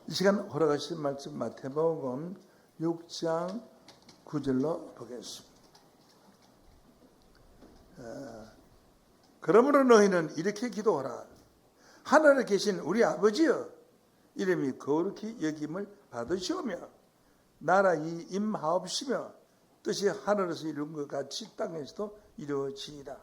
이 시간 허락하신 말씀 마태복음 6장 9절로 보겠습니다. 그러므로 너희는 이렇게 기도하라. 하늘에 계신 우리 아버지여, 이름이 거룩히 여김을 받으시오며 나라이 임하옵시며 뜻이 하늘에서 이룬 것 같이 땅에서도 이루어지이다.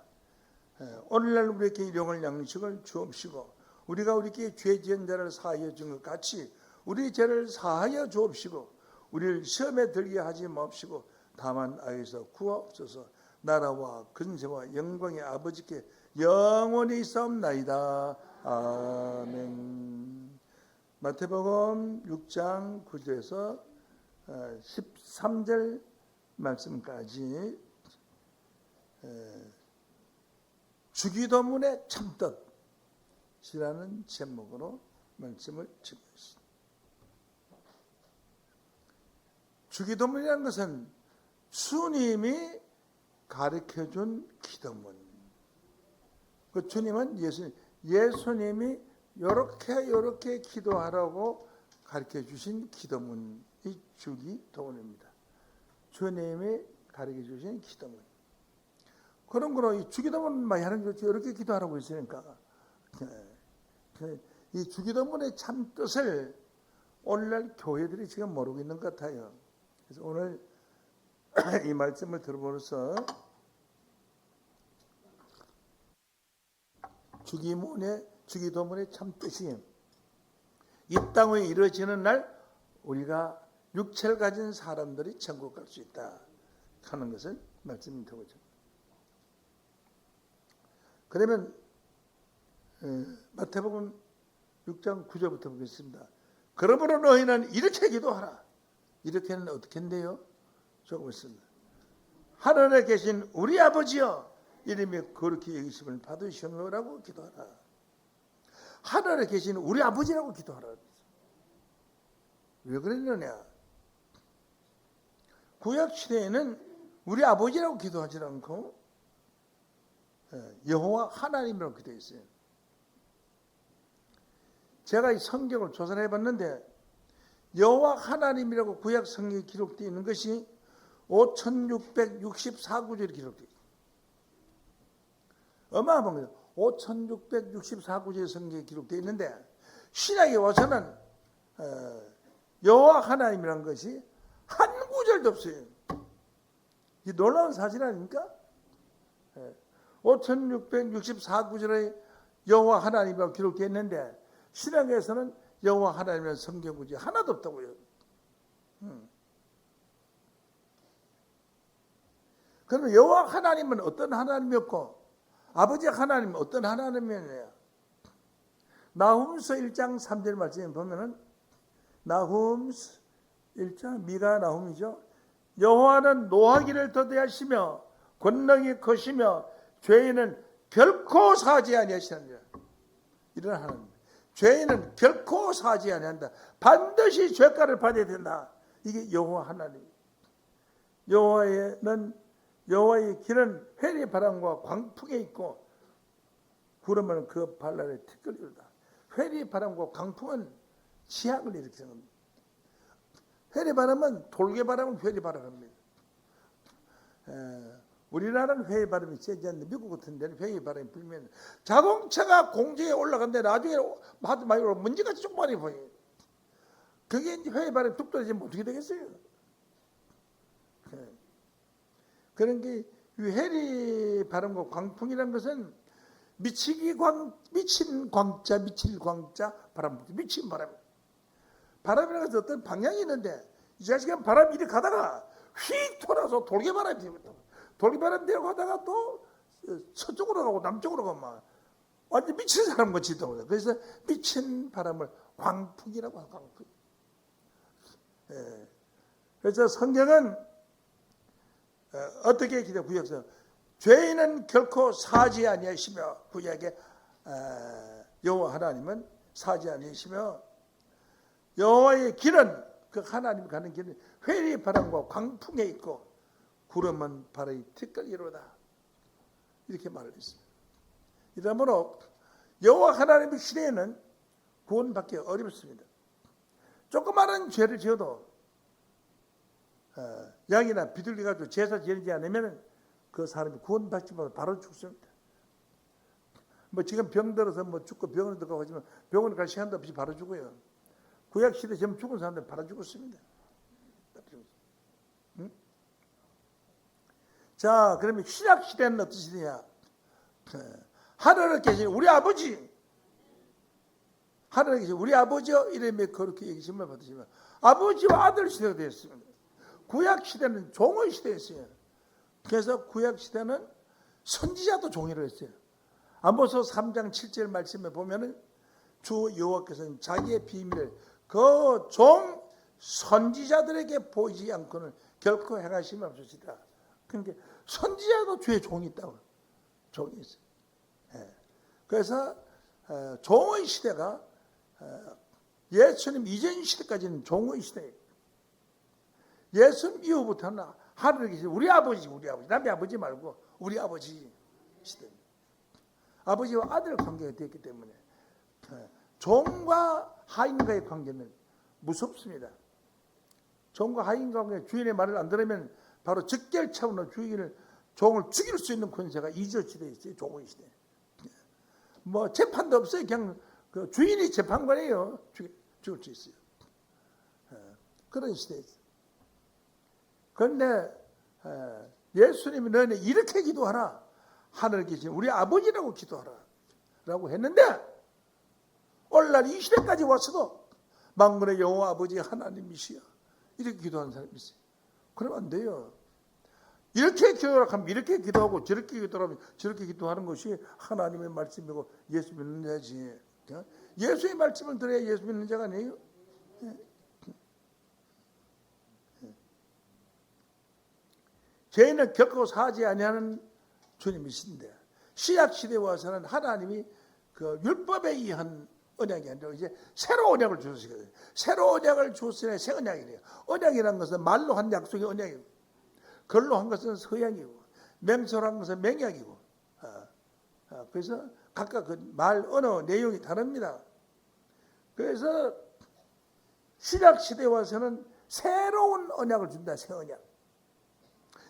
오늘날 우리에게 일용할 양식을 주옵시고 우리가 우리에게 죄 지은 자를 사하여 준 것 같이 우리 죄를 사하여 주옵시고 우리를 시험에 들게 하지 마옵시고 다만 악에서 구하옵소서. 나라와 근세와 영광의 아버지께 영원히 있사옵나이다. 아멘. 마태복음 6장 9절에서 13절 말씀까지 주기도문의 참뜻이라는 제목으로 말씀을 드리고 있습니다. 주기도문이라는 것은 주님이 가르쳐준 기도문. 그 주님은 예수님이 요렇게 기도하라고 가르쳐주신 기도문이 주기도문입니다. 주님이 가르쳐주신 기도문. 그런 거로 이 주기도문 많이 하는 거지 이렇게 기도하라고 했으니까 이 주기도문의 참 뜻을 오늘날 교회들이 지금 모르고 있는 것 같아요. 그래서 오늘 이 말씀을 들어보면서 주기도문의 참 뜻이 이 땅에 이루어지는 날 우리가 육체를 가진 사람들이 천국 갈 수 있다 하는 것을 말씀드리고 있습니다. 그러면 마태복음 6장 9절부터 보겠습니다. 그러므로 너희는 이렇게 기도하라. 이렇게는 어떻게 한대요? 조금 있습니다. 하늘에 계신 우리 아버지여, 이름이 거룩히 여기심을 받으시오라고 기도하라. 하늘에 계신 우리 아버지라고 기도하라. 왜 그랬느냐? 구약 시대에는 우리 아버지라고 기도하지 않고 여호와 하나님이라고 기도했어요. 제가 이 성경을 조사를 해봤는데 여호와 하나님이라고 구약 성경에 기록되어 있는 것이 5664구절이 기록되어 있어요. 어마어마한 거죠. 5664구절의 성경에 기록되어 있는데 신약에 와서는 여호와 하나님이라는 것이 한 구절도 없어요. 이 놀라운 사실 아닙니까? 5664구절의 여호와 하나님이라고 기록되어 있는데 신약에서는 여호와 하나님이라는 성경 구절이 하나도 없다고요. 그러면 여호와 하나님은 어떤 하나님이었고 아버지 하나님은 어떤 하나님이었냐? 나훔서 1장 3절 말씀에 보면은 나훔서 1장 미가 나훔이죠. 여호와는 노하기를 더디하시며 권능이 크시며 죄인은 결코 사지 아니하시느니라. 이런 하나님. 죄인은 결코 사지 아니한다. 반드시 죄가를 받아야 된다. 이게 여호와 하나님. 여호와의 길은 회리 바람과 광풍에 있고 구름은 그 발날에 티끌이로다. 회리 바람과 광풍은 지향을 일으키는 겁니다. 회리 바람은 돌개 바람은 회리 바람입니다. 우리나라는 회의 바람이 세지 않는데 미국 같은 데는 회의 바람이 불면 자동차가 공중에 올라갔는데 나중에 하도 많이 올라가면 먼지같이 조그만해 보여요. 그게 이제 회의 바람이 뚝 떨어지면 어떻게 되겠어요? 그런 게 회리 바람과 광풍이라는 것은 미칠 광자 바람, 미친 바람. 바람이라는 것은 어떤 방향이 있는데 이 자식은 바람이 이렇게 가다가 휙 돌아서 돌개바람이 되거든. 돌개바람 내려가다가 또 서쪽으로 가고 남쪽으로 가고 막 완전 미친 사람 같이 있다고. 그래서 미친 바람을 광풍이라고 하고 광풍. 그래서 성경은 어떻게 기도 구약서 죄인은 결코 사지 아니하시며 구약의 여호와 하나님은 사지 아니하시며 여호와의 길은 그 하나님 가는 길은 회리 바람과 광풍에 있고 구름은 바람이 티끌이로다. 이렇게 말을 했습니다. 이러므로 여호와 하나님의 시대에는 구원받기 어렵습니다. 조그마한 죄를 지어도 양이나 비둘기 가지고 제사 지내지 않으면 그 사람이 구원받지 못해 바로 죽습니다. 뭐 지금 병 들어서 뭐 죽고 병원에 들어가고 하지만 병원에 갈 시간도 없이 바로 죽어요. 구약 시대 지금 죽은 사람들 바로 죽었습니다. 응? 자, 그러면 신약 시대는 어떤 시대냐? 하늘에 계신 우리 아버지, 하늘에 계신 우리 아버지여 이름에 그렇게 얘기심을 받으시면 아버지와 아들 시대가 되었습니다. 구약 시대는 종의 시대였어요. 그래서 구약 시대는 선지자도 종이라 했어요. 아모스 3장 7절 말씀에 보면은 주 여호와께서는 자기의 비밀을 그 종 선지자들에게 보이지 않고는 결코 행하심이 없으시다. 그러니까 선지자도 주의 종이 있다고. 종이 있어요. 그래서 종의 시대가 예수님 이전 시대까지는 종의 시대예요. 예수님 이후부터는 하늘에 계신 우리 아버지, 남의 아버지 말고 우리 아버지 시대입니다. 아버지와 아들 관계가 되었기 때문에 종과 하인과의 관계는 무섭습니다. 종과 하인 관계, 주인의 말을 안 들으면 바로 즉결 차원으로 종을 죽일 수 있는 권세가 이전 시대에 있어요. 종의 시대. 뭐 재판도 없어요. 그냥 그 주인이 재판관이에요. 죽일 수 있어요. 그런 시대에 있어요. 그런데 예수님이 너네 이렇게 기도하라. 하늘에 계신 우리 아버지라고 기도하라. 라고 했는데 오늘날 이 시대까지 왔어도 만군의 여호와 아버지 하나님이시여 이렇게 기도하는 사람이 있어요. 그러면 안 돼요. 이렇게 기도하면 이렇게 기도하고 저렇게 기도하면 저렇게 기도하는 것이 하나님의 말씀이고 예수 믿는 자지. 예수의 말씀을 들어야 예수 믿는 자가 아니에요. 죄인은 결코 사지 아니하는 주님이신데 신약 시대에 와서는 하나님이 그 율법에 의한 언약이 아니라 이제 새로운 언약을 주셨어요. 새로운 언약을 주었으니 새 언약이래요. 언약이라는 것은 말로 한 약속이 언약이고 글로 한 것은 서약이고 맹세로 한 것은 맹약이고 그래서 각각 그 말 언어 내용이 다릅니다. 그래서 신약 시대에 와서는 새로운 언약을 준다. 새 언약.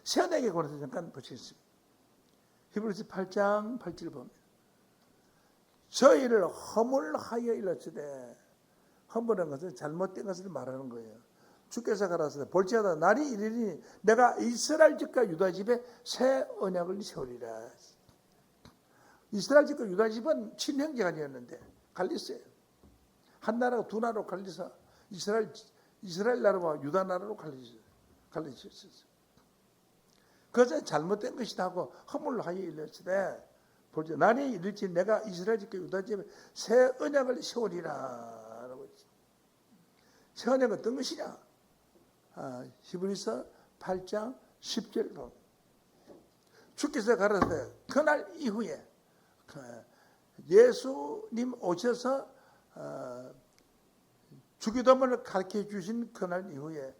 새 언약에 관해서 잠깐 보시겠습니다. 히브리서 8장 8절 보면 저희를 허물하여 일렀으되 허물한 것은 잘못된 것을 말하는 거예요. 주께서 가라사대 볼지어다 날이 이르리니 내가 이스라엘 집과 유다 집에 새 언약을 세우리라. 이스라엘 집과 유다 집은 친형제가 아니었는데 갈렸어요. 한 나라가 두 나라로 갈려서 이스라엘 나라와 유다 나라로 갈려졌어요. 그것은 잘못된 것이다 하고 허물하여 일렀으되 볼지어다 날이 이르지 내가 이스라엘 집과 유다 집에 새 언약을 세우리라. 라고 했어요. 새 언약은 어떤 것이냐? 히브리서 8장 10절 보면 주께서 가라사대 그날 이후에 예수님 오셔서 주기도문을 가르쳐 주신 그날 이후에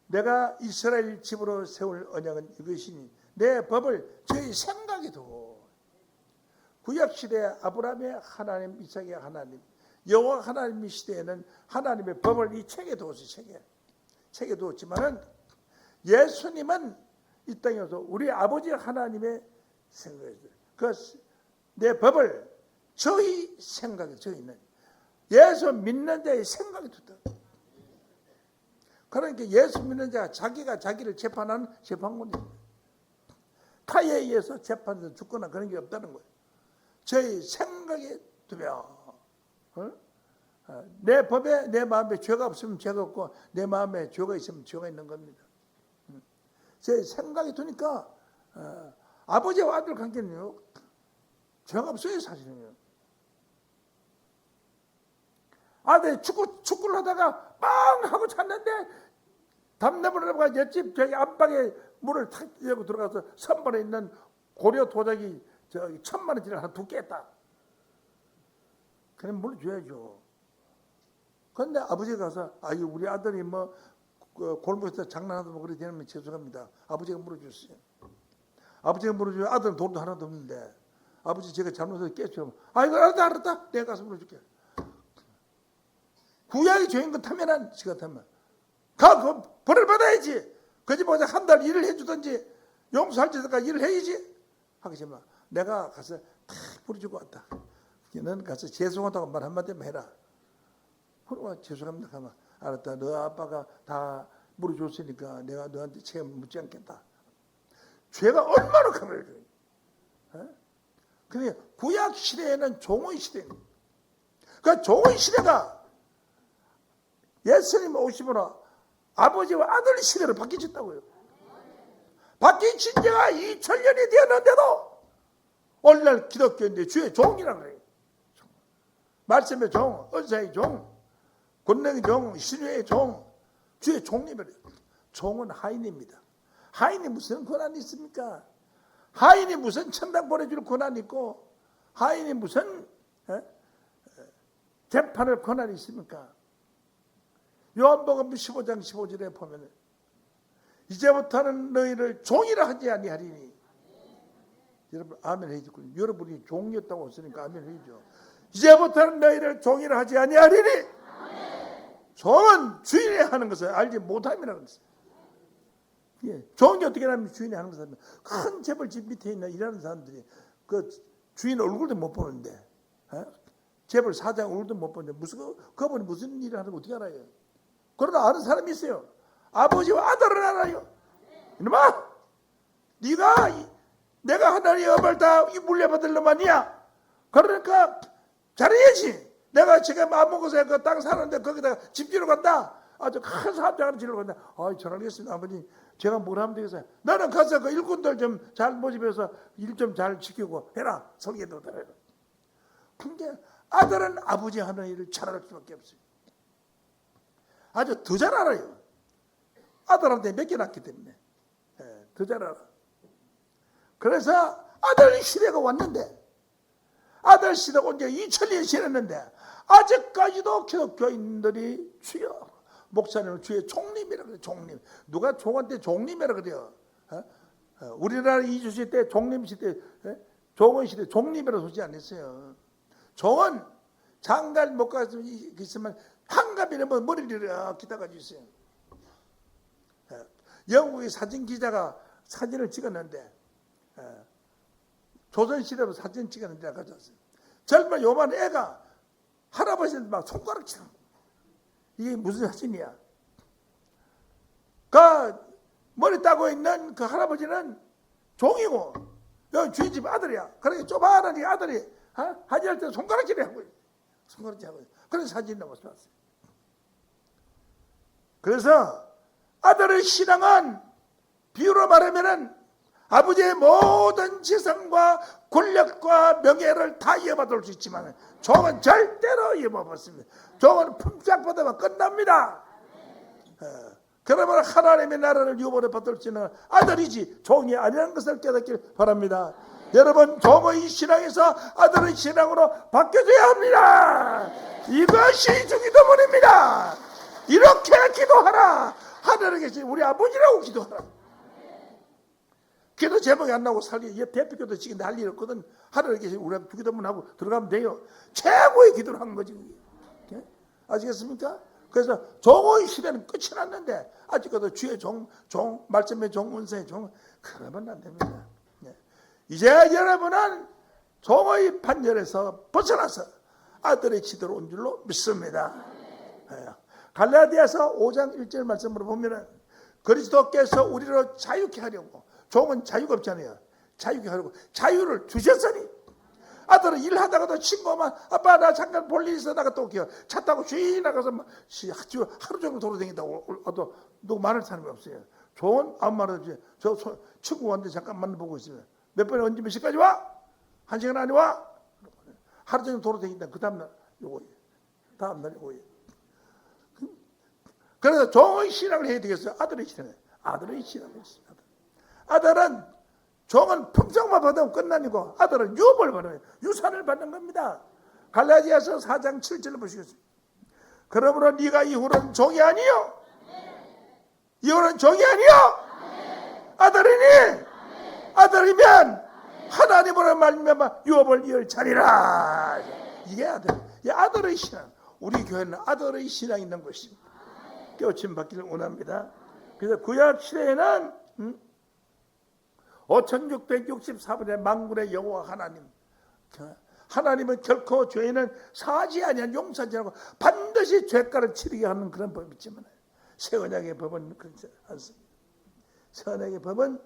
내가 이스라엘 집으로 세울 언약은 이것이니 내 법을 저희 생각에 두고 구약시대 아브라함의 하나님 이삭의 하나님 여호와 하나님의 시대에는 하나님의 법을 이 책에 두었어요. 책에 두었지만은 예수님은 이 땅에 와서 우리 아버지 하나님의 생각이었어요. 내 법을 저희 생각에 저희는 예수 믿는 자의 생각에 두다. 그러니까 예수 믿는 자가 자기가 자기를 재판하는 재판관입니다. 타에 의해서 재판에서 죽거나 그런 게 없다는 거예요. 저희 생각에 두며 내 법에 내 마음에 죄가 없으면 죄가 없고 내 마음에 죄가 있으면 죄가 있는 겁니다. 제 생각에 두니까 아버지와 아들 관계는요 죄가 없어요. 사실은요. 아들이 축구를 하다가 빵 하고 찼는데 담나무를 옆집 저기 안방에 물을 탁 열고 들어가서 선반에 있는 고려 도자기 저기 1,000만 원짜리 하나 두 개 했다. 그럼 물을 줘야죠. 그런데 아버지가 가서 아유 우리 아들이 뭐 골목에서 장난하다 뭐 그래 되면 죄송합니다. 아버지가 물어줬어요. 아버지가 물어주면 아들은 돈도 하나도 없는데 아버지 제가 잘못해서 깨쳐요. 아이고 알았다 내가 가서 물어줄게. 구약의 종인 것 하면은 지 같으면 그 벌을 받아야지. 그지 보자 한 달 일을 해주든지 용서할 때까지 일을 해야지. 하겠지만 내가 가서 다 부르주고 왔다. 너는 가서 죄송하다고 말 한마디만 해라. 그러고 죄송합니다 하면 알았다. 너 아빠가 다 물어줬으니까 내가 너한테 책임 묻지 않겠다. 죄가 얼마나 강해요. 근데 구약 시대에는 종의 시대입니다. 그 종의 시대가 예수님 오심으로 아버지와 아들 시대로 바뀌어졌다고요. 바뀐 지가 2000년이 되었는데도 오늘날 기독교인데 주의 종이라고 그래요. 말씀의 종, 은사의 종, 권능의 종, 신유의 종, 주의 종님이래요. 종은 하인입니다. 하인이 무슨 권한이 있습니까? 하인이 무슨 천당 보내줄 권한이 있고 하인이 무슨 재판할 권한이 있습니까? 요한복음 15장 15절에 보면 이제부터는 너희를 종이라 하지 아니하리니. 여러분 아멘 해주고 여러분이 종이었다고 했으니까 아멘 해주죠. 이제부터는 너희를 종이라 하지 아니하리니. 종은 주인이 하는 것을 알지 못함이라는 것입니다. 예, 종이 어떻게 하면 주인이 하는 것을 큰 재벌집 밑에 있는 일하는 사람들이 그 주인 얼굴도 못 보는데 재벌 사장 얼굴도 못 보는데 무슨 그분이 무슨 일을 하는 거 어떻게 알아요? 그러나 아는 사람이 있어요. 아버지와 아들은 알아요. 이놈아, 내가 하나님의 업을 다 물려받을 놈 아니야. 그러니까 잘해야지. 내가 지금 아무것에 그 땅 사는데 거기다가 집 지러 간다. 아주 큰 사업장 하나 지러 간다. 전하겠습니다. 아버지, 제가 뭘 하면 되겠어요? 너는 가서 그 일꾼들 좀 잘 모집해서 일 좀 잘 지키고 해라. 설계도 들어요. 근데 아들은 아버지 하는 일을 잘할 수밖에 없어요. 아주 더 잘 알아요. 아들한테 맡겨놨기 때문에 더 잘 알아. 그래서 아들 시대가 왔는데 아들 시대가 온 지 2000년 지났는데 아직까지도 기독교인들이 주여 목사님은 주의 종님이라 그래요. 종님. 누가 종한테 종님이라 그래요. 우리나라 이주시 때 종림 시대 종원 시대 종님이라 소지 안 했어요. 종은 장가를 못 가서 있으면 한갑이나 머리를 이렇게 기다가지고 있어요. 영국의 사진 기자가 사진을 찍었는데 조선시대로 사진 찍었는데 가져왔어요. 젊은 요만 애가 할아버지한테 막 손가락 치는 거예요. 이게 무슨 사진이야? 그 머리 따고 있는 그 할아버지는 종이고 여기 주인집 아들이야. 그러니까 쪼만한 이 아들이 하지 할 때 손가락질이 하고 있어요. 손가락질 하고 있어요. 그런 사진이 나와서 왔어요. 그래서 아들의 신앙은 비유로 말하면은 아버지의 모든 재산과 권력과 명예를 다 이어받을 수 있지만 종은 절대로 이어받습니다. 종은 품삯받으면 끝납니다. 그러면 하나님의 나라를 유업으로 받을 수 있는 아들이지 종이 아니라는 것을 깨닫길 바랍니다. 여러분 종의 신앙에서 아들의 신앙으로 바뀌어져야 합니다. 이것이 주기도문입니다. 이렇게 기도하라. 하늘에 계신 우리 아버지라고 기도하라. 기도 제목이 안 나오고 살기 대표교도 지금 할 일 없거든. 하늘에 계신 우리 주기도문하고 들어가면 돼요. 최고의 기도를 한 거지. 아시겠습니까? 그래서 종의 시대는 끝이 났는데 아직까지 주의 종, 말씀의 종, 은사의 종 그러면 안 됩니다. 이제 여러분은 종의 판결에서 벗어나서 아들의 지도로 온 줄로 믿습니다. 갈라디아서 5장 1절 말씀으로 보면은 그리스도께서 우리를 자유케 하려고 종은 자유가 없잖아요. 자유케 하려고 자유를 주셨으니 아들은 일하다가도 친구만 아빠 나 잠깐 볼 일 있어 나갔다 올게요. 차 타고 쉬 나가서 하루 종일 돌아다닌다고 또 누구 말할 사람이 없어요. 종은 아무 말 없이 저 친구 왔는데 잠깐만 보고 있어요. 몇 번에 언제 몇 시까지 와? 1시간 안에 와? 하루 종일 돌아다닌다. 그 다음날 요거예요. 다음날 요거예요. 그래서 종의 신앙을 해야 되겠어요. 아들의 신앙을. 아들의 신앙을 했습니다. 아들은 종은 품성만 받으면 끝나니고 아들은 유업을 받아요. 유산을 받는 겁니다. 갈라디아서 4장 7절을 보시겠습니다. 그러므로 네가 이후로는 종이 아니요. 이후로는 종이 아니요. 아들이니. 아들이면 하나님으로 말미암아 유업을 이을 자리라. 이게 아들. 이 아들의 신앙. 우리 교회는 아들의 신앙이 있는 것입니다. 깨우침 받기를 원합니다. 그래서 구약 시대에는 5664번의 만군의 여호와 하나님, 하나님은 결코 죄인은 사하지 아니한 용서하지 않고 반드시 죄가를 치르게 하는 그런 법이 있지만 새 언약의 법은 그렇지 않습니다. 새 언약의 법은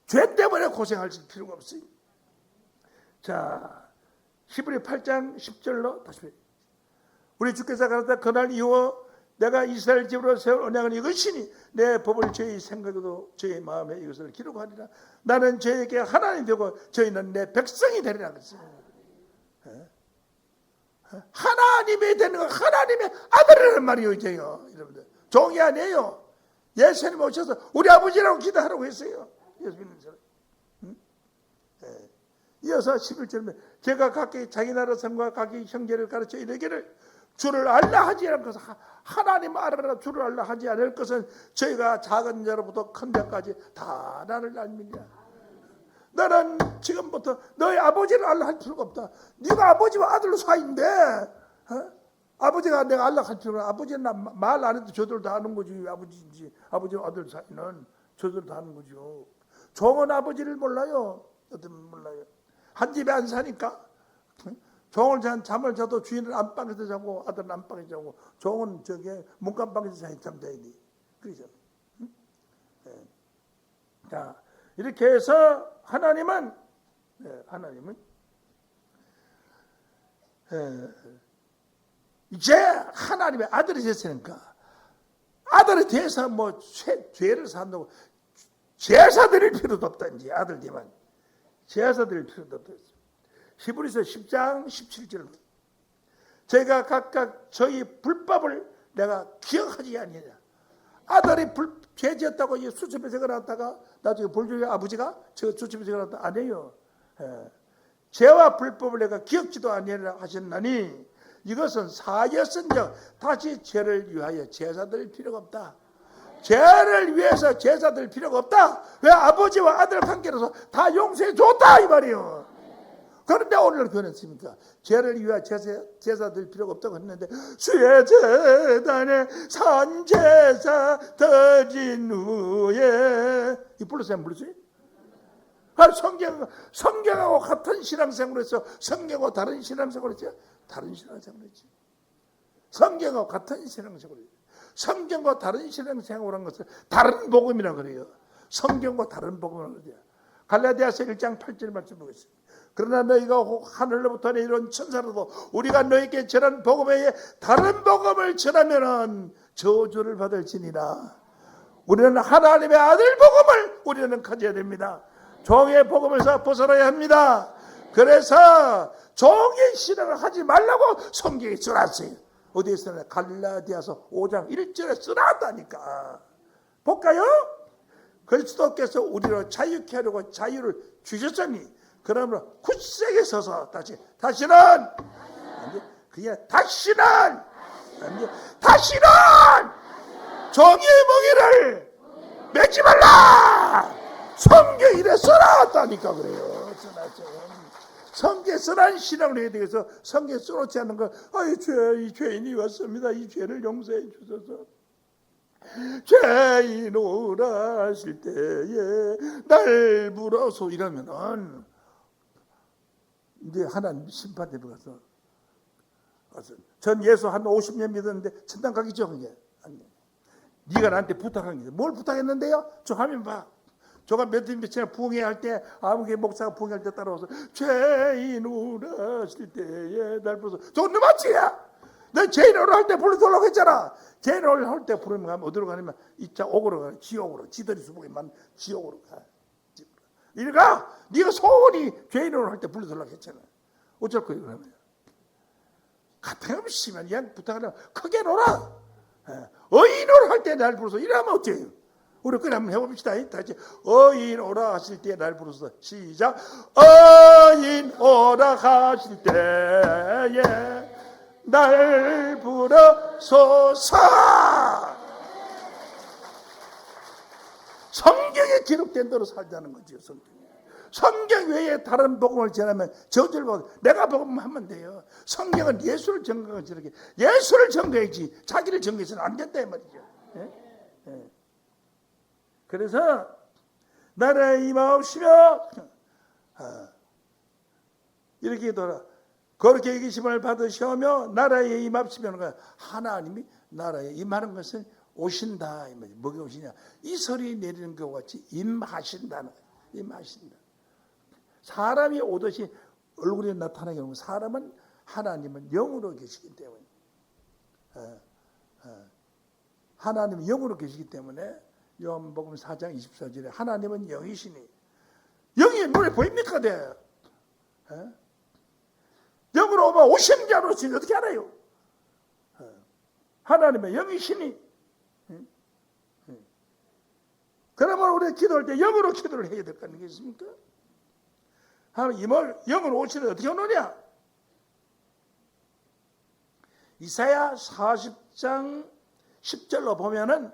죄 때문에 고생할 필요가 없어요. 자, 히브리 8장 10절로 다시 우리 주께서 가라사 그날 이후 내가 이스라엘 집으로 세울 언약은 이것이니 내 법을 저희 생각에도 저희 마음에 이것을 기록하리라. 나는 저에게 하나님이 되고 저희는 내 백성이 되리라 그랬어요. 하나님이 되는 건 하나님의 아들이라는 말이에요. 이제요, 여러분들 종이 아니에요. 예수님 오셔서 우리 아버지라고 기도하라고 했어요. 예수 믿는 사람. 이어서 11절에 제가 각기 자기 나라 성과 각기 형제를 가르쳐 이르기를 주를 알라 하지 않을 것은 하나님 알아라. 주를 알라 하지 않을 것은 저희가 작은 자로부터 큰 자까지 다 나를 알미냐. 너는 지금부터 너희 아버지를 알라 할 필요가 없다. 네가 아버지와 아들로 사이인데 아버지가 내가 알라 할 필요가 없다. 아버지는 말 안 해도 저들 다 아는 거지. 아버지인지 아버지와 아들 사이는 저들 다 아는 거죠. 종은 아버지를 몰라요. 어떤 몰라요. 한 집에 안 사니까 종을 잠을 자도 주인은 안방에서 자고 아들은 안방에서 자고 종은 저게 문간방에서 잠자야 돼. 그러죠. 자, 이렇게 해서 하나님은 이제 하나님의 아들이 됐으니까 아들에 대해서 뭐 죄를 산다고 제사 드릴 필요도 없다. 이제 아들 되면 제사 드릴 필요도 없다. 히브리서 10장 17절 저희가 각각 저희 불법을 내가 기억하지 아니하냐. 아들이 죄 지었다고 수첩에 적어놨다가 나중에 볼주의 아버지가 저 수첩에 적어놨다 안 해요. 죄와 불법을 내가 기억지도 아니하라 하셨나니 이것은 사였은즉 다시 죄를 위하여 제사 드릴 필요가 없다. 죄를 위해서 제사 드릴 필요가 없다. 왜? 아버지와 아들 관계로서 다 용서해 줬다 이 말이에요. 그런데 오늘 변했습니까? 죄를 위하여 제사 드릴 필요가 없다고 했는데 주의 제단에 산제사 드린 후에 이 불렀어요? 안 불렀어요? 성경하고 같은 신앙생활을 해서 성경하고 다른 신앙생활을 했죠? 다른 신앙생활을 했죠. 성경하고 같은 신앙생활을 했죠. 성경과 다른 신앙생활을 한 것을 다른 복음이라고 그래요. 성경과 다른 복음이라고 그래요. 갈라디아서 1장 8절 말씀 보겠습니다. 그러나 너희가 하늘로부터 내려온 천사라도 우리가 너희에게 전한 복음 외에 다른 복음을 전하면은 저주를 받을지니라. 우리는 하나님의 아들 복음을 우리는 가져야 됩니다. 종의 복음에서 벗어나야 합니다. 그래서 종의 신앙을 하지 말라고 성경에 써놨어요. 어디에 써놨나요? 갈라디아서 5장 1절에 써놨다니까. 볼까요? 그리스도께서 우리로 자유케 하려고 자유를 주셨으니 그러므로 굳세게 서서 다시는 종의 멍에를 매지 말라. 성경에 이래 써놨다니까 그래요. 성경에 써놓은 신앙을 해야 되겠어. 성경에 써놓지 않는 거 이 죄인이 왔습니다. 이 죄를 용서해 주소서. 죄인 오라 하실 때에 날 불어서 이러면은 이제 하나님 심판대 가서 전 예수 한 50년 믿었는데 천당 가기 전에 네가 나한테 부탁한 게 뭘 부탁했는데요? 저 화면 봐. 저가 며칠 부흥회 할 때 아무개 목사가 부흥회 할 때 따라와서 죄인 오라 하실 때에 날 불어서 저건 너 맞지야? 너 죄인 오라 할 때 불러달라고 했잖아. 죄인 오라 할 때 부르면 가면 어디로 가냐면 이자 옥으로 가. 지옥으로. 지들이 수복에만 지옥으로 가. 이러가 네가 소원이 죄인 오라 할 때 불러달라고 했잖아. 어쩔 거예요 그러면? 가택없이 그냥 부탁하려면 크게 놀아. 어인 오라 할 때 날 불러서 이러면 어때요? 우리 그걸 한번 해봅시다. 다시 어인 오라 하실 때 날 부르서 시작. 어인 오라 하실 때에 날 부르소서. 성경에 기록된 대로 살자는 거죠. 성경 외에 다른 복음을 전하면 저주를 받고 내가 복음하면 돼요. 성경은 예수를 증거하는 저렇게 예수를 증거해야지 자기를 증거해서는 안 된다 이 말이죠. 예? 예. 그래서 나라에 임하옵시며 이렇게 기도하라. 거룩히 계심을 받으시오며 나라에 임하옵시며 하나님이 나라에 임하는 것은 오신다 이 말이죠. 뭐가 오시냐? 이 소리 내리는 것과 같이 임하신다는 거예요. 임하신다. 사람이 오듯이 얼굴에 나타나게 하면 사람은 하나님은 영으로 계시기 때문에 하나님은 영으로 계시기 때문에 요한복음 4장 24절에 하나님은 영이시니 영이 눈에 보입니까? 영으로 오면 오신 자로 오시니 어떻게 알아요? 하나님의 영이시니 그러면 우리 기도할 때 영으로 기도를 해야 될 거 아니겠습니까? 하나님을 영으로 오시는 어떻게 오느냐? 이사야 40장 10절로 보면은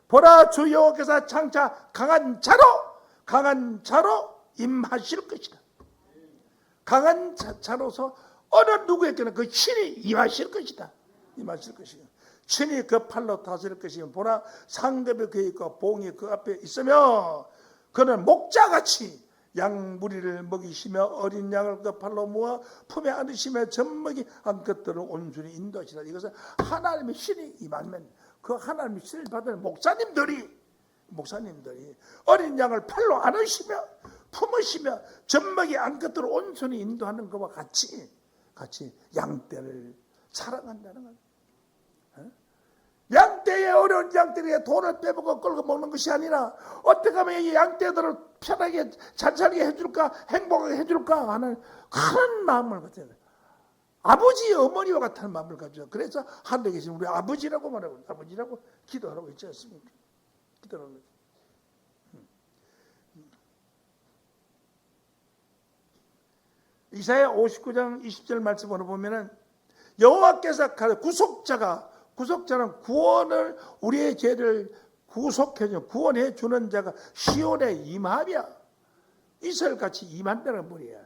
보라 주 여호와께서 장차 강한 자로 임하실 것이다. 강한 자로서 어느 누구에게나 그 신이 임하실 것이다. 임하실 것이다. 신이 그 팔로 다스릴 것이며 보라 상급이 그에 있고 봉이 그 앞에 있으며 그는 목자같이 양 무리를 먹이시며 어린 양을 그 팔로 모아 품에 안으시며 젖먹이 한 것들을 온순히 인도하시라. 이것은 하나님의 신이 임하면 그 하나님의 신을 받은 목사님들이 어린 양을 팔로 안으시며 품으시며 젖먹이 안 것들을 온순히 인도하는 것과 같이 양떼를 사랑한다는 거예요. 양떼의 어려운 양떼에게 돈을 빼먹고 끌고 먹는 것이 아니라 어떻게 하면 이 양떼들을 편하게 잘 살게 해줄까 행복하게 해줄까 하는 큰 마음을 가져야 돼요. 아버지 어머니와 같은 마음을 가져요. 그래서 하늘에 계신 우리 아버지라고 말하고 아버지라고 기도하라고 했지 않습니까? 기도하라고 했죠. 이사야 59장 20절 말씀으로 보면은 여호와께서 구속자는 구원을 우리의 죄를 구원해 주는 자가 시온에 임하며 이슬같이 임한다는 분이야.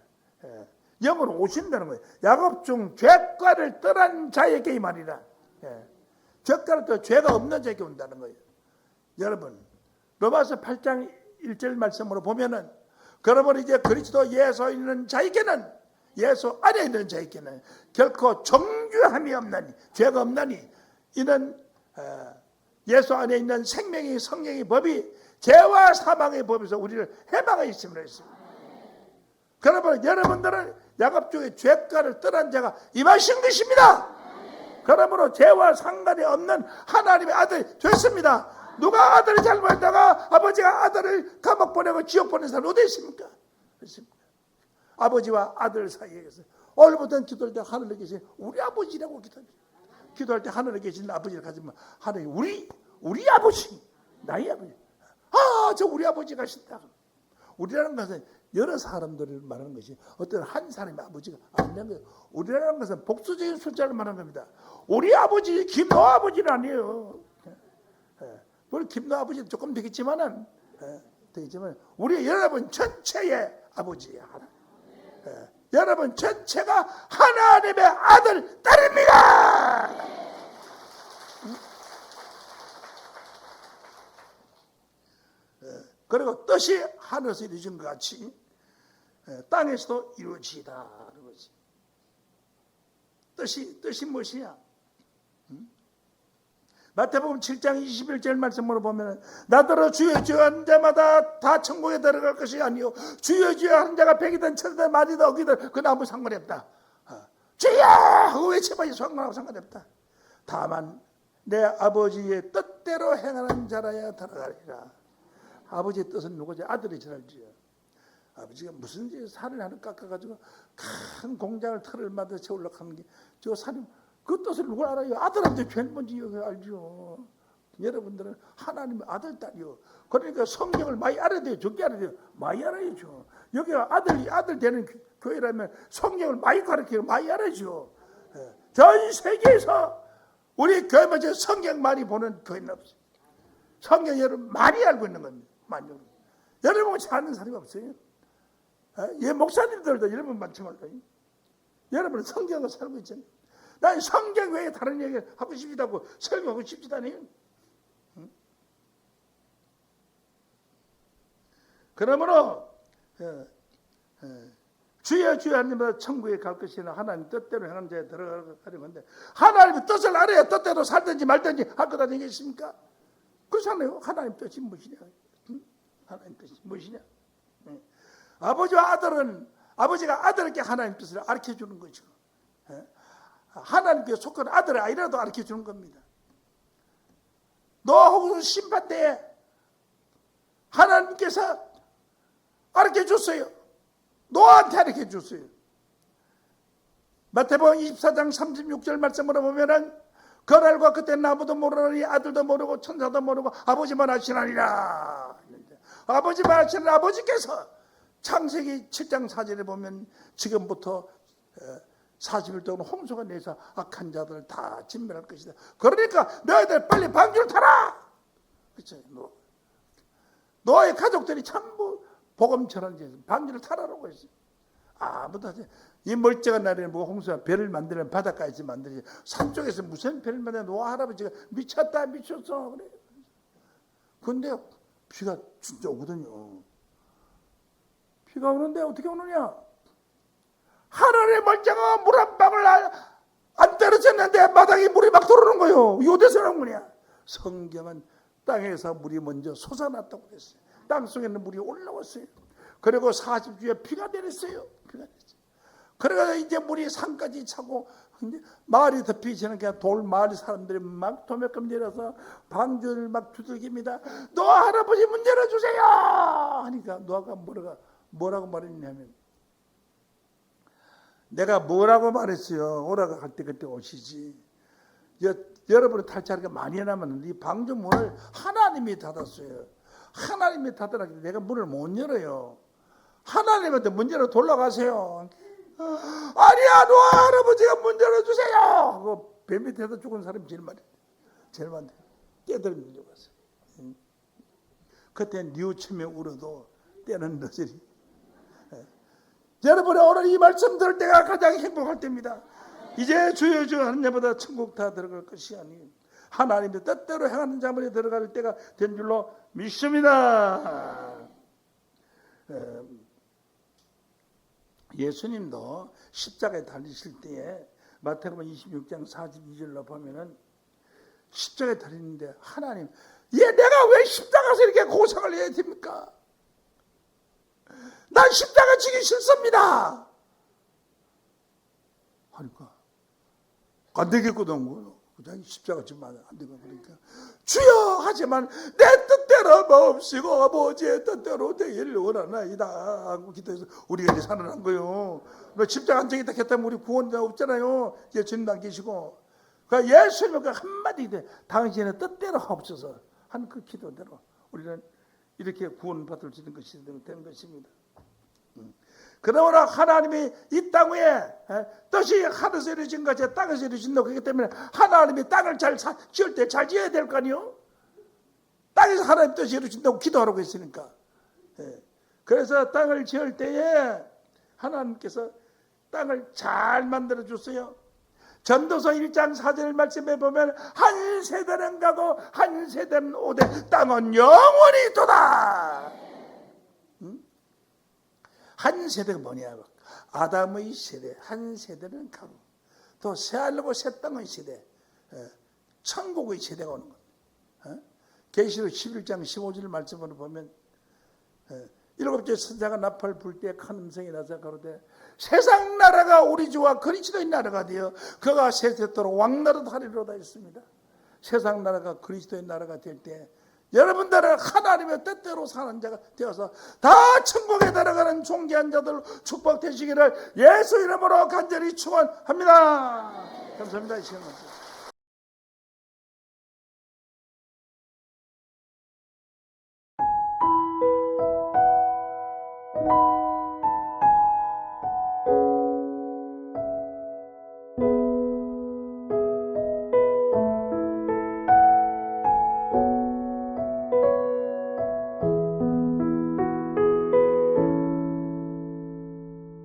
영으로 오신다는 거예요. 야곱 중 죄과를 떠난 자에게 임하리라. 죄과를 떠 죄가 없는 자에게 온다는 거예요. 여러분 로마서 8장 1절 말씀으로 보면은 그러면 이제 그리스도 예수 있는 자에게는 예수 안에 있는 자에게는 결코 정죄함이 없나니 죄가 없나니 이는 예수 안에 있는 생명의 성령의 법이 죄와 사망의 법에서 우리를 해방하여 있음으로 했습니다. 그러면 여러분들은 야곱 중에 죄가를 떠난 자가 임하신 것입니다. 그러므로 죄와 상관이 없는 하나님의 아들이 됐습니다. 누가 아들을 잘못했다가 아버지가 아들을 감옥 보내고 지옥 보낸 사람 어디 있습니까? 아버지와 아들 사이에서 오늘부터는 기도할 때 하늘에 계신 우리 아버지라고 기도합니다. 기도할 때 하늘에 계신 아버지를 가지면 하나님 우리 아버지 나의 아버지 저 우리 아버지 가신다. 우리라는 것은 여러 사람들을 말하는 것이 어떤 한 사람의 아버지가 아니라는 거예요. 우리라는 것은 복수적인 숫자를 말하는 겁니다. 우리 아버지 김노 아버지는 아니에요. 물론 김노 아버지는 조금 되겠지만 우리 여러분 전체의 아버지야. 여러분 전체가 하나님의 아들 딸입니다. 그리고 뜻이 하늘에서 이루어진 것 같이 땅에서도 이루어지다. 뜻이 무엇이야? 마태복음 7장 21절 말씀으로 보면 나더러 주여 주여 하는 자마다 다 천국에 들어갈 것이 아니요 주여 주여 하는 자가 백이든 천이든 만이든 억이든 그건 아무 상관이 없다. 주여 하고 외쳐봐야 상관이 없다. 다만 내 아버지의 뜻대로 행하는 자라야 들어가리라. 아버지의 뜻은 누구지? 아들이 전할지요. 아버지가 무슨 산을 하나 깎아가지고 큰 공장을 틀을 만들어 세우려고 하는 게 저 산이 그 뜻을 누가 알아요? 아들한테 죄는 뭔지 알죠. 여러분들은 하나님의 아들, 딸이요. 그러니까 성경을 많이 알아야 돼요. 적게 알아야 돼요. 많이 알아야죠. 여기가 아들 되는 교회라면 성경을 많이 가르치고 많이 알아야죠. 전 세계에서 우리 교회만 성경 많이 보는 교회는 없어요. 성경 여러분 많이 알고 있는 겁니다. 많이. 여러분 같이 아는 사람이 없어요. 예, 목사님들도 여러분 마찬가지로 여러분은 성경을 살고 있잖아요. 난 성경 외에 다른 얘기 하고 싶지도 않고 설교하고 싶지도 않아요. 그러므로 주여 주여 하나님보다 천국에 갈 것이나 하나님 뜻대로 행하는 자에 들어가려고 하는데 하나님의 뜻을 알아야 뜻대로 살든지 말든지 할 것 아니겠습니까? 그렇잖아요. 하나님 뜻이 무엇이냐? 하나님 뜻이 무엇이냐? 아버지와 아들은 아버지가 아들에게 하나님 뜻을 가르쳐주는 거죠. 하나님께 속한 아들의 아이라도 가르쳐주는 겁니다. 노아하고 심판 때에 하나님께서 가르쳐줬어요. 노아한테 가르쳐줬어요. 마태복음 24장 36절 말씀으로 보면은 그날과 그때 나무도 모르니 아들도 모르고 천사도 모르고 아버지만 아시나니라. 아버지만 아시는 아버지께서 창세기 7장 4절에 보면 지금부터 40일 동안 홍수가 내서 악한 자들을 다 진멸할 것이다. 그러니까 너희들 빨리 방주를 타라. 그렇죠. 노아의 가족들이 전부 복음 전하는 방주를 타라라고 했어요. 아무도 하지. 이 멀쩡한 날에는 뭐 홍수가 배를 만드는 바닷가에서 만들지 산쪽에서 무슨 배를 만드는 노아 할아버지가 미쳤다 미쳤어 그래. 근데 비가 진짜 오거든요. 비가 오는데 어떻게 오느냐? 하늘에 멀쩡한 물 한 방울 안 떨어졌는데 마당에 물이 막 들어오는 거예요. 이거 어디서 나온 거냐? 성경은 땅에서 물이 먼저 솟아났다고 그랬어요. 땅 속에는 물이 올라왔어요. 그리고 40주에 비가 내렸어요. 비가 내렸어요. 그래서 이제 물이 산까지 차고 이제 마을이 덮이기 전에 그냥 돌 마을 사람들이 막 도매금 내려서 방주를 막 두들깁니다. 노아 할아버지 문 열어주세요. 하니까 노아가 뭐라고 말했냐면 내가 뭐라고 말했어요. 오라가 갈 때 그때 오시지. 여러분이 탈출하기가 많이 나면 이 방주 문을 하나님이 닫았어요. 하나님이 닫으라고 내가 문을 못 열어요. 하나님한테 문 열어 돌아가세요. 아니야 노아 할아버지가 문 열어주세요 하고 배 밑에서 죽은 사람이 제일 많이 깨달음 밀려갔어요. 그때 뉘우치며 울어도 때는 늦으리. 여러분이 오늘 이 말씀 들을 때가 가장 행복할 때입니다. 이제 주여 주여 하는 자보다 천국 다 들어갈 것이 아니에요. 하나님의 뜻대로 행하는 자만이 들어갈 때가 된 줄로 믿습니다. 예수님도 십자가에 달리실 때에 마태복음 26장 42절로 보면은 십자가에 달리는데 하나님 내가 왜 십자가에서 이렇게 고생을 해야 됩니까? 난 십자가 지기 싫습니다. 하니까 안 되겠거든. 그냥 십자가 지면 안 되고 그러니까 주여 하지만 내 뜻대로 마옵시고 아버지의 뜻대로 되기를 원하나이다 하고 기도해서 우리가 이제 살아난 거예요. 십자가 안 지겠다 했다면 우리 구원자 없잖아요. 예수님 안 계시고 그러니까 예수님 그 한마디 당신의 뜻대로 하옵소서 한 그 기도대로 우리는 이렇게 구원받을 수 있는 것이 되는 것입니다. 그러므로 하나님이 이 땅 위에 뜻이 하늘에서 이루어진 것이 땅에서 이루어진다고 그렇기 때문에 하나님이 땅을 잘 지을 때 잘 지어야 될 거 아니에요? 땅에서 하나님 뜻이 이루어진다고 기도하라고 했으니까. 그래서 땅을 지을 때에 하나님께서 땅을 잘 만들어 줬어요. 전도서 1장 4절 말씀에 보면 한 세대는 가고 한 세대는 오되 땅은 영원히 있도다. 한 세대가 뭐냐? 아담의 세대, 한 세대는 가고 또 새하늘고 새 땅의 세대, 천국의 세대가 오는 겁니다. 계시록 11장 15절 말씀으로 보면 일곱째 선자가 나팔 불 때 큰 음성이 나서 가로되 세상 나라가 우리 주와 그리스도의 나라가 되어 그가 세세토록 왕노릇 하리로다 했습니다. 세상 나라가 그리스도의 나라가 될 때 여러분들은 하나님의 뜻대로 사는 자가 되어서 다 천국에 들어가는 존귀한 자들 축복되시기를 예수 이름으로 간절히 축원합니다. 감사합니다. 이 시간